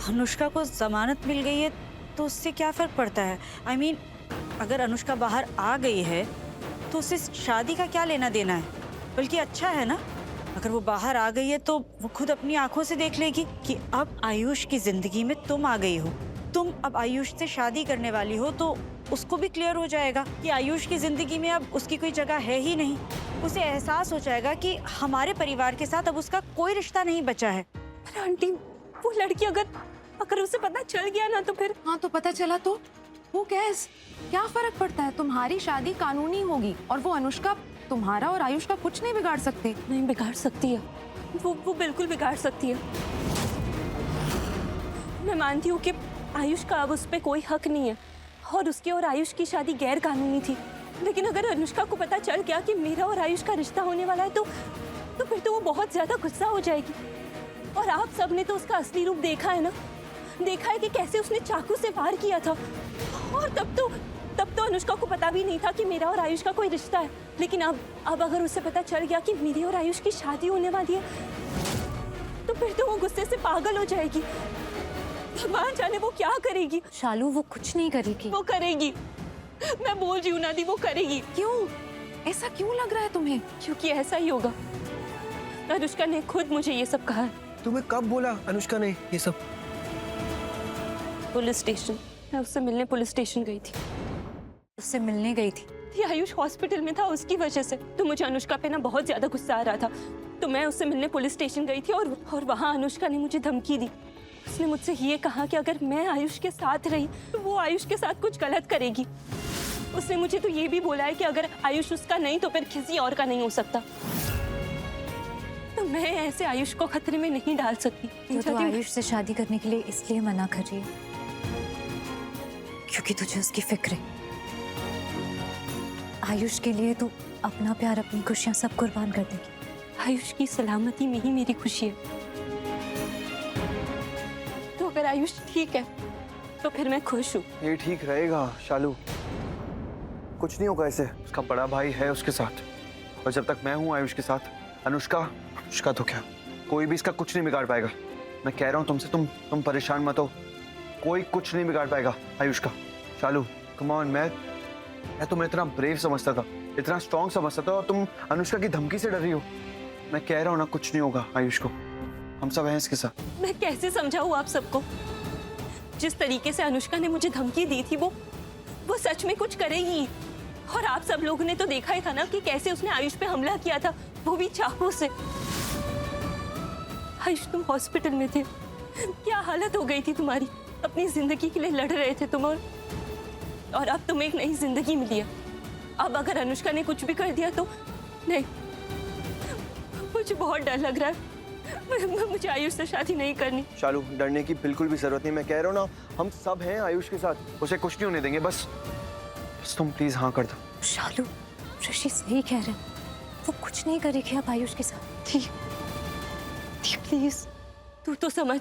अनुष्का को जमानत मिल गई है तो उससे क्या फर्क पड़ता है? I mean, अगर अनुष्का बाहर आ गई है तो उससे शादी का क्या लेना देना है? बल्कि अच्छा है ना, अगर वो बाहर आ गई है तो वो खुद अपनी आंखों से देख लेगी कि अब आयुष की जिंदगी में तुम आ गई हो, तुम अब आयुष से शादी करने वाली हो, तो उसको भी क्लियर हो जाएगा कि आयुष की जिंदगी में अब उसकी कोई जगह है ही नहीं। उसे एहसास हो जाएगा कि हमारे परिवार के साथ अब उसका कोई रिश्ता नहीं बचा है। पर आंटी, वो लड़की अगर उसे पता चल गया ना तो फिर। हाँ तो पता चला तो वो कैस क्या फर्क पड़ता है? तुम्हारी शादी कानूनी होगी और वो अनुष्का तुम्हारा और आयुष का कुछ नहीं बिगाड़ सकती। नहीं बिगाड़ सकती है, वो बिल्कुल बिगाड़ सकती है। मैं मानती हूँ कि आयुष का अब उस पर कोई हक नहीं है और उसकी और आयुष की शादी गैर कानूनी थी, लेकिन अगर अनुष्का को पता चल गया कि मेरा और आयुष का रिश्ता होने वाला है तो फिर तो वो बहुत ज्यादा गुस्सा हो जाएगी। और आप सबने तो उसका असली रूप देखा है ना, देखा है कि कैसे उसने चाकू से वार किया था। और तब तो अनुष्का को पता भी नहीं था कि मेरा और आयुष का कोई रिश्ता है, लेकिन अब अगर उसे पता चल गया कि मेरी और आयुष की शादी होने वाली है तो फिर तो वो गुस्से से पागल हो जाएगी। भगवान जाने वो क्या करेगी। शालू वो कुछ नहीं करेगी। वो करेगी, मैं बोल रही हूँ नादी, वो करेगी। क्यों? ऐसा क्यों लग रहा है तुम्हें? क्योंकि ऐसा ही होगा। अनुष्का ने खुद मुझे ये सब कहा है। तुम्हें कब बोला अनुष्का ने ये सब? पुलिस स्टेशन, मैं उससे मिलने पुलिस स्टेशन गई थी। उससे मिलने गई थी? ये आयुष हॉस्पिटल में था, उसकी वजह से तो मुझे अनुष्का पे ना बहुत ज्यादा गुस्सा आ रहा था, तो मैं उससे मिलने पुलिस स्टेशन गई थी और वहाँ अनुष्का ने मुझे धमकी दी। उसने मुझसे ये कहा कि अगर मैं आयुष के साथ रही तो वो आयुष के साथ कुछ गलत करेगी। उसने मुझे तो ये भी बोला है कि अगर आयुष उसका नहीं तो फिर किसी और का नहीं हो सकता। तो मैं ऐसे आयुष को खतरे में नहीं डाल सकती। तो आयुष से शादी करने के लिए इसलिए मना कर रही है क्योंकि तुझे उसकी फिक्र है। आयुष के लिए तू अपना प्यार, अपनी खुशियां सब कुर्बान कर देगी। आयुष की सलामती में ही मेरी खुशी है। तो अगर आयुष ठीक है तो फिर मैं खुश हूँ। ये ठीक रहेगा शालू, कुछ नहीं होगा इसे। उसका बड़ा भाई है उसके साथ, और जब तक मैं हूँ आयुष के साथ, अनुष्का तो क्या, कोई भी इसका कुछ नहीं बिगाड़ पाएगा। मैं कह रहा हूँ तुमसे, तुम परेशान मत हो, कोई कुछ नहीं बिगाड़ पाएगा आयुष का। शालू कम ऑन, मैं तुम्हें इतना ब्रेव समझता था, इतना स्ट्रॉन्ग समझता था, और तुम अनुष्का की धमकी से डर रही हो। मैं कह रहा हूँ ना, कुछ नहीं होगा आयुष को, हम सब हैं इसके साथ। मैं कैसे समझाऊं आप सबको? जिस तरीके से अनुष्का ने मुझे धमकी दी थी वो सच में कुछ करेगी। और आप सब लोगों ने तो देखा ही था ना कि कैसे उसने आयुष पे हमला किया था, वो भी चाकू से। आयुष तुम हॉस्पिटल में थे, क्या हालत हो गई थी तुम्हारी, अपनी जिंदगी के लिए लड़ रहे थे तुम, और अब तुम्हें एक नई जिंदगी मिली है। अब अगर अनुष्का ने कुछ भी कर दिया तो नहीं, मुझे बहुत डर लग रहा है। मुझे आयुष से शादी नहीं करनी। शालू डरने की बिल्कुल भी जरूरत नहीं, मैं कह रहा हूँ ना, हम सब हैं आयुष के साथ, उसे कुछ नहीं होने देंगे। बस तुम प्लीज हाँ कर दो। शालू, ऋषि सही कह रहे हैं, वो कुछ नहीं करेगी अब आयुष के साथ। ठीक, प्लीज तू तो समझ।